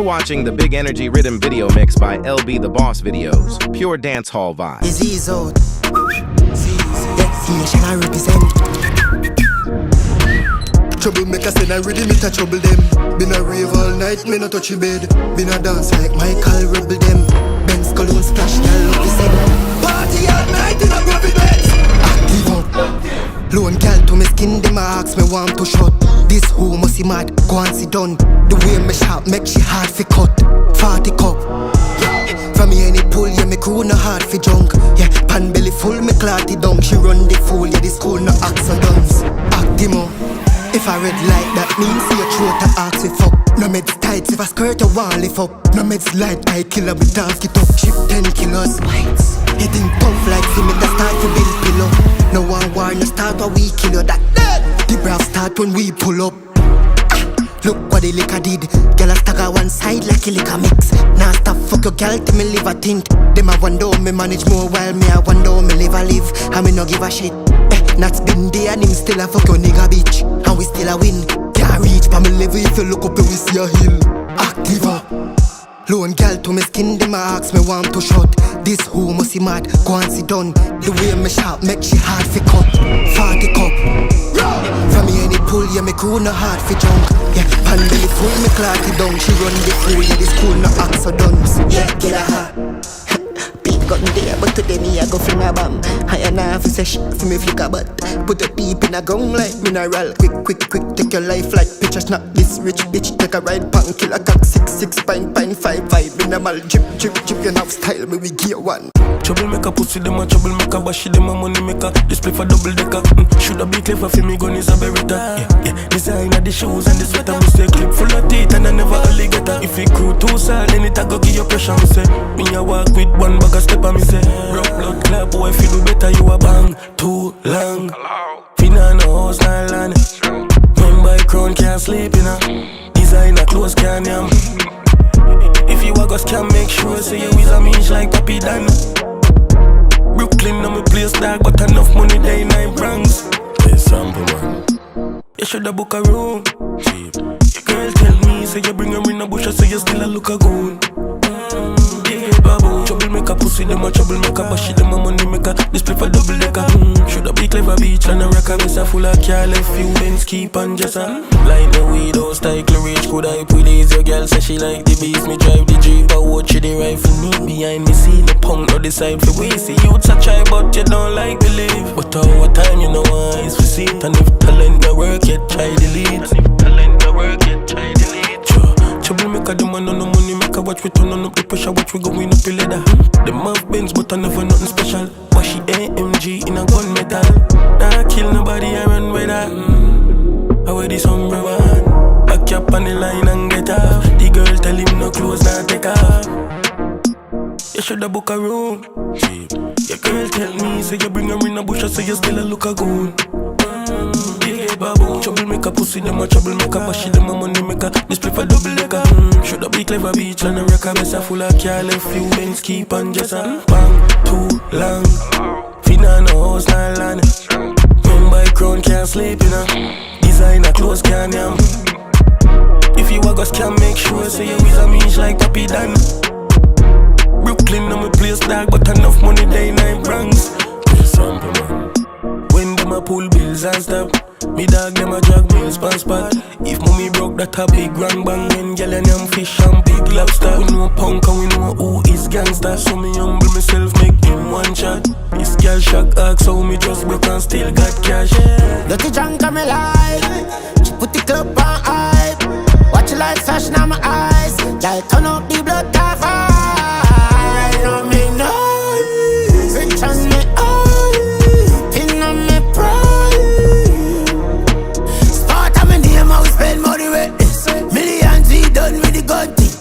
watching the Big Energy Riddim video mix by LB the Boss Videos. Pure dancehall vibe. Disease out. Destination I represent. Troublemaker send I ready me to trouble them. Been a rave all night, me no touch your bed. Been a dance like Michael rebel them. Benz cologne splash, girl love the same. Party all night in a grubby bed. Active up. Lone girl to me skin, them ask me want to shot. This who must see mad, go and sit down. The way me sharp make she hard fi cut. 40 cup. From me any pull, yeah, me crew no hard fi junk. Yeah, pan belly full, me clot it down. She run the fool, yeah, the school no axe or duns. Actimo. If I red light, that means see your throat to ask if up. No meds tight, if I skirt you want lift up. No meds light, I kill her with task it up. Chip 10 kilos. Hitting tough like see me that start to build pillow. No one war, no start what we kill you. That the brave start when we pull up. Look what the liquor did. Girl a stagger one side like a liquor mix. Now stop fuck your girl till me live a tint. Them a wonder how me manage more while me a wonder how me live a live. And me no give a shit. Nat's been there and him still a fuck your nigga bitch. And we still a win. Can't reach pa me level if you look up and we see a hill. Active up. Lone girl to me skin, them a ask me want to shot. This who must see mad, go and sit down. The way me sharp make she hard fi cut. 40 cup. From me any pull, yeah, me crew no hard fi junk. Yeah, pan belly full, me clot it down. She run the fool, yeah, the school no axe or duns. Yeah, kill her. Peep got me there, but today me I go fling a bomb. I and I fi say shit fi me flick a butt. Put a peep in a gong like mineral. Quick, take your life like picture snap. This rich bitch take a ride pan, kill a cock 6 pine 5 minimal drip, you have style, me we gear one. Troublemaker pussy them a troublemaker, bashi them a money maker. Display for double decker. Shoulda be clever for me gun is a beretta. Yeah. Design of the shoes and the sweater. Me say clip full of teeth and I never alligator. If it crew too sad, then it a go give you pressure. Me say me a walk with one bag of step and me say rock blood clap, boy if you do better you a bang. Too long. Finna no house no land. Men by crown can't sleep in a. Designer clothes can't yam. If you a go scam, make sure say you is a minch like Papi Dan. Brooklyn no me place dog, but enough money they in nine pranks. Hey sample man, you shoulda book a room. Cheap. Your girl tell me say you bring her in a bush, so you still a look a goon. Yeah, babu. Troublemaker pussy them a troublemaker, bashi them a money maker. Display for double decker. Shoulda be clever beach and a rocker. Miss a full of car left few Benz keep on just a. Like the widow style rich, could I put these? Your girl say she like the beast. Me drive the Jeep, but watch the rifle. Me behind me see the punk no decide for we. See youths a try but you don't like believe. But over time you know why it's for seat. And if talent no work yet try delete. Troublemaker, them man on no money maker. Watch we turn on up the pressure, watch we going up the ladder. Them have Benz but I never nothing special. But she AMG in a gun metal. Nah kill nobody, I run with that. I wear this umbrella one. Back up on the line and get off. The girl tell him no clothes, nah take off. You shoulda book a room. Cheap. Your girl tell me, say you bring her in a bush, so you still a look a goon. Yeah, babu. Troublemaker pussy, them a troublemaker, bashi them a money maker. Display for double decker. Shoulda be clever beach and a wrecker. Mess a full of car left few Benz keep on just a bang. Too long. Finna no house no land. Men by crown can't sleep in a. Designer clothes can't yam. If you a go scam, make sure say you is a minch like Papi Dan. Brooklyn no me place dog, but enough money they nine pranks. Sample man. When them a pull bills and stop, me dog them a drag meals pan spot. If mommy broke that a big rang bang. When gyal and yam fish and big lobster. We know punk and we know who is gangster. So me humble myself make him one shot. This gyal shock ask how me just broke and still got cash. Dirty drunk on me life. She put the club on hype. Watch the lights flashing on my eyes. Gyal turn up the blood off. I don't make noise. Rich on me eye. Pin on me pride. Sparta me name, I will spend money with this. Millions we done with the gun thing.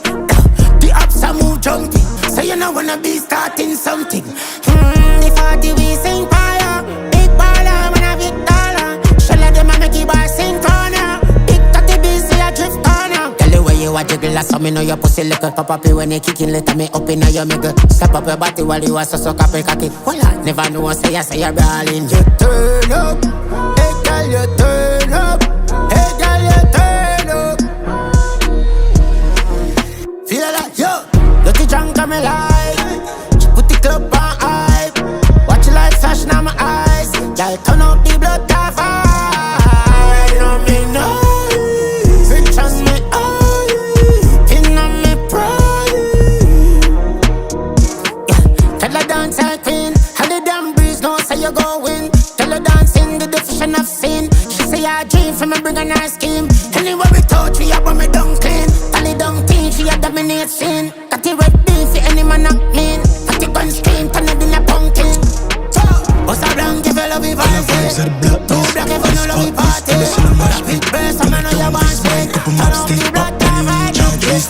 The ups a move junkie. So you know wanna be starting something. The 40 we sing fire. Big baller when I big dollar. Shell of them a make you bar sing corner. Big tatty busy a drift corner. Tell you where you a jiggle, so me know your pussy little. Pop up when you kicking, let me up in your miggle. Step up your body while you a so cocky. Well I never know say you're brawling. You turn up, hey girl you turn up. Hey girl you turn up. and her scheme. Anywhere we touch, we up when me done clean. Tally down team, she a dominate scene. Got the red bean for any man not clean. Got the gun scream, turn it in a pumpkin. What's a blank if you love me party? Two black if you no love me party. Big burst, I'm know you want spend. Turn out the black time, I don't care.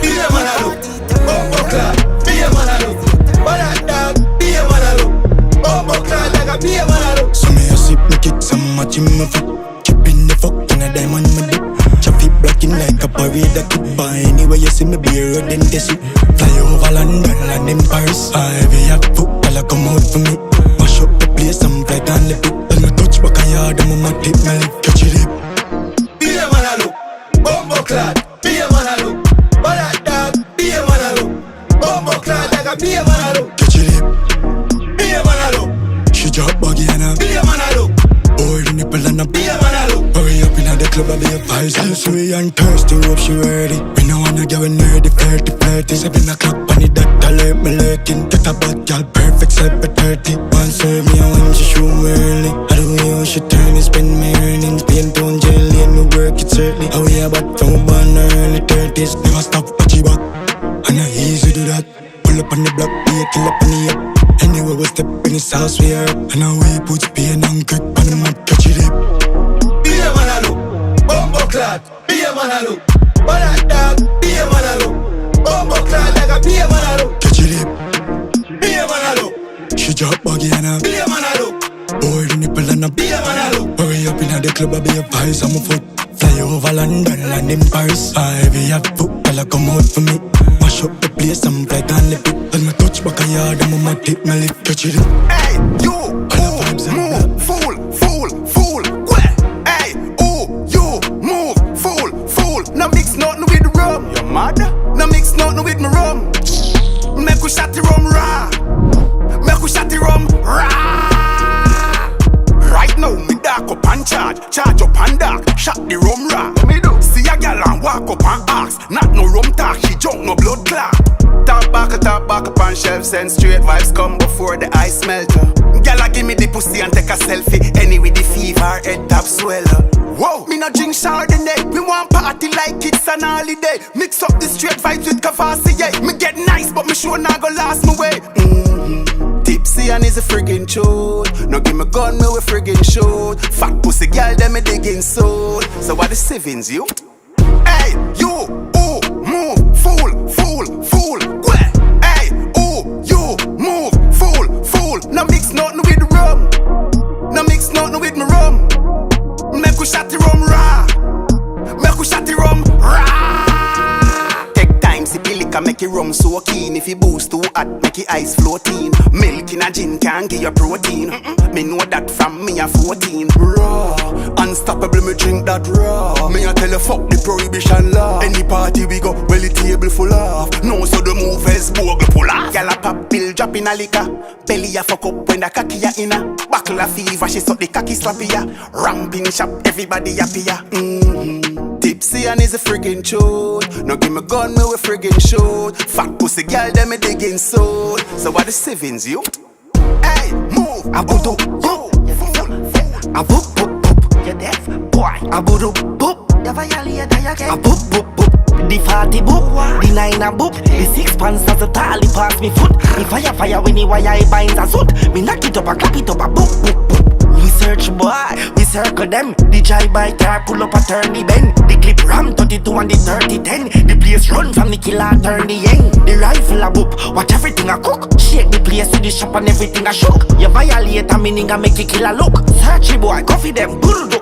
Be a man a look, bumbo clad. Be a man a look, but a dog. Be a man a look, bumbo clad like a be a man a look. So me a sip, me kick some match in my foot. Keeping the fuck in a diamond in my dip. Traffic blocking like a parade that could buy. Anyway you see me be a road in the suit. Fly over London, land in Paris. Heavy at foot, I'll come out for me. Mash up the place, I'm fly down the pit. When me touch back a yard, I'm on my tip, my lip catch it. Be a man a look, bumbo clad. Be a man a look, but a dog. Be a man a look, bumbo clad like a be a man a look. Catch it. Be a man a look, She drop buggy and a be a man a look. boy the nipple and a Be a man a look. hurry up in the club, I be a vice. I'm sweet and thirsty, hope she ready. We no wanna get nerdy, flirty, flirty. 7 o'clock on the dot, alert me lurking. Get a bad girl, perfect, 7:30. One serve me and when she show me early. I don't know how she turn and spend my earnings. Paying pound jelly and no work it certainly. How we about from born early 30s. Never stop, but she back. And I easy do that. Pull up on the block, be a kill up on the up. Anyway, we step in his house, we are. And now we put pain and grip on the map, catch it up. Be a man a look, bumbo clad. Be a man a look, but a dog. Be a man a look, bumbo clad like a be a man a look. Catch it up. Be a man a look, She drop buggy and a be a man a look. boy the nipple and a Be a man a look. hurry up in the club, I be a vice, I'm a foot. Fly over London, land in Paris. Heavy at foot, I'll come out for me. Mash up the place, I'm fly down the pit. When me touch back a yard, I'm on my tip, my lip catch it. Hey, you, move, fool, fool, fool. Hey, you, move, fool. No mix nothing with the rum. Your mother? No mix nothing with my rum. Make we shot the rum raw. Make we shot the rum raw. Right now, me dark up and charge up and dark. Shot the rum raw. Me do. See a gal and walk up and ask. Not no rum talk, she junk no blood clot. Top back up on shelves and straight vibes come before the ice melt. Gala give me the pussy and take a selfie. Anyway the fever head top swell. Whoa, me no drink Chardonnay. We want party like it's an holiday. Mix up the straight vibes with Kavasi, yeah. Me get nice but me sure not go last my way. Tipsy and is a friggin' shoot. No give me gun, me we friggin' shoot. Fat pussy girl, them me digging soul. So what the sevens, you? Hey, you, move, fool. Hey, you, move, fool. No mix nothing with the rum. No mix nothing with me rum. Make we shot the rum raw. Make we shot the rum raw. Take time, sip the liquor, make it rum so keen. If you boost too hot, make it ice floating. Milk in a gin can give you protein. Me know that from me a 14. Raw, unstoppable, me drink that raw. Me a tell you fuck the prohibition law. Any party we go, well the table full of. No so the movers bogle pull off. Gyal a pop pill, drop in a liquor. Belly a fuck up when the cocky a inna. Buckle a fever, she suck the cocky slappy ya. Ramping shop, everybody happy ya. Tipsy and is a friggin' shoot. No give me gun, me we friggin' shoot. Fat pussy girl, them me digging soul. So what the sevens, you? Hey, move, I boop, boop. I boop, boop. You deaf, boy. I boop, boop. The violator, you get. I boop, boop, boop. The 40 boop, the 9 a boop. The 6 pants as a tally pass me foot. The fire when the wire binds a suit. Me knock it up and clap it up a boop, boop, boop. We search boy, we circle them. The drive-by car pull up a turn the bend. The clip ram 32 and the 30-10. The place run from the killer turn the end. The rifle a boop, watch everything a cook. Shake the place to the shop and everything a shook. You violate a meaning and make the killer look. Search boy, coffee them, boop, boop.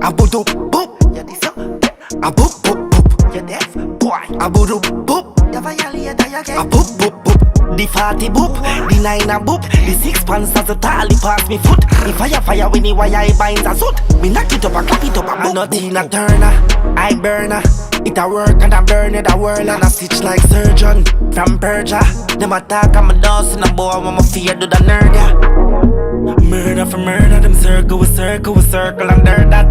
A boop, boop. You this up, a boop, boop, boop. You deaf, boy. A boop, boop. You violate a get. A boop, boop, boop. The 40 boop, the 9 a boop. The 6 pants as a tally pass me foot. The fire when the wire binds a suit. Me knock it up and clap it up and boop. Nothing a turner, I burner. It a work and I burn it a whirl and I stitch like surgeon from Persia. Them attack and me dance in a boy when my fear do the nerd, yeah. Murder for murder, them circle with circle under that.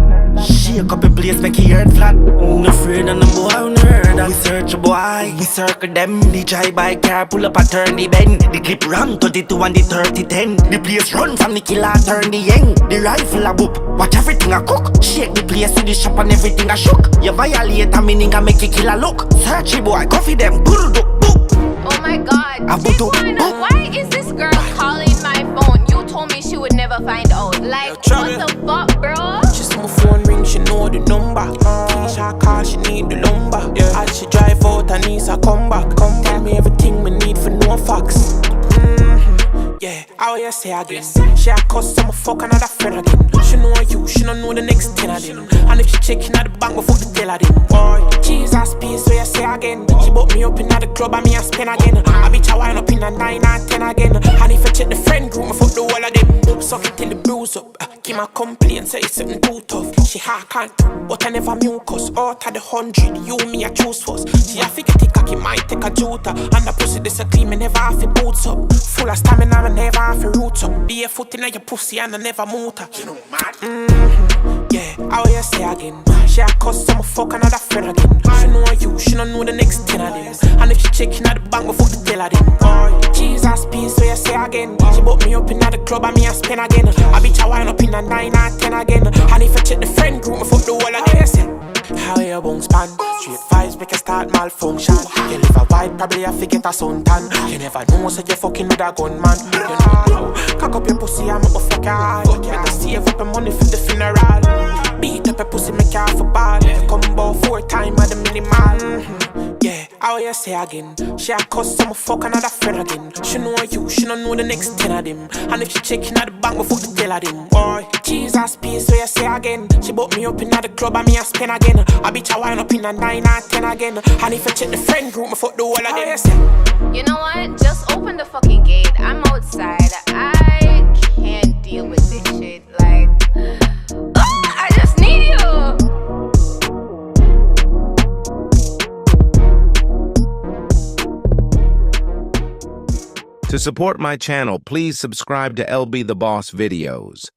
Shake up the place, make your head flat. No afraid of no boy on earth. We search a boy, we circle them. The drive-by car pull up and turn the bend. The clip run 32 and the 30-10. The place run from the killer turn the yang. The rifle a boop, watch everything a cook. Shake the place to the shop and everything a shook. You violate a meaning and make a killer look. Search a boy, coffee them, boop. Oh my god, Jquan, why is this girl calling my phone? You told me she would never find out. Like, what the fuck, bro? She see my phone ring, she know the number. Keisha call, she need the lumber. As she drive out, I need her come back. Tell me everything me need for no facts. Yeah, how you say again? She a cuss, I'ma fuck another friend again. She know you, she don't know the next 10 of them. And if she checking at the bank, we fuck the tail of them. Boy, Jesus peace, so you say again. She bought me up in the club and me a spin again. I bitch a wine up in a 9 and 10 again. And if I check the friend group, me fuck the whole of them. Suck it till the bruise up. Give my complaint, say it's something too tough. She hard can't, but I never mucus. Out of the 100, you me a choose first. She a figure take a key, might take a juta. And the pussy this a clean, me never have to boots up. Full of stamina, I never have to roots up. Be a foot in your pussy and I never motor. You know, mad. Yeah, how you say again? She a cuss, I'ma fuck another friend again. She know you, she don't know the next 10 of them. And if she checking at the bank, we fuck the tail of them. Boy, Jesus peace, so you say again. She bought me up in the club and me a spin again. I bitch a wine up in a 9 and 10 again. And if I check the friend group, me fuck the whole of them. How you bounce pan? Straight vibes make you start malfunction. You live a wide, probably you forget a suntan. You never know, so you fucking with a gunman. You know, cock up your pussy, I'm a fuck your better save up your money for the funeral. Beat up your pussy, make you half a ball. Combo 4 times at the minimal. Yeah, how you say again? She a cuss, I'ma fuck another friend again. She know you, she don't know the next 10 of them. And if she checking at the bank, we fuck the tail of them. Boy, Jesus peace, so you say again. She bought me up in the club and me a spin again. I bitch a wine up in a 9 and 10 again. And if I check the friend group, me fuck the whole of them. You know what? Just open the fucking gate. I'm outside. I can't deal with this shit. Like, I just need you. To support my channel, please subscribe to LB the Boss videos.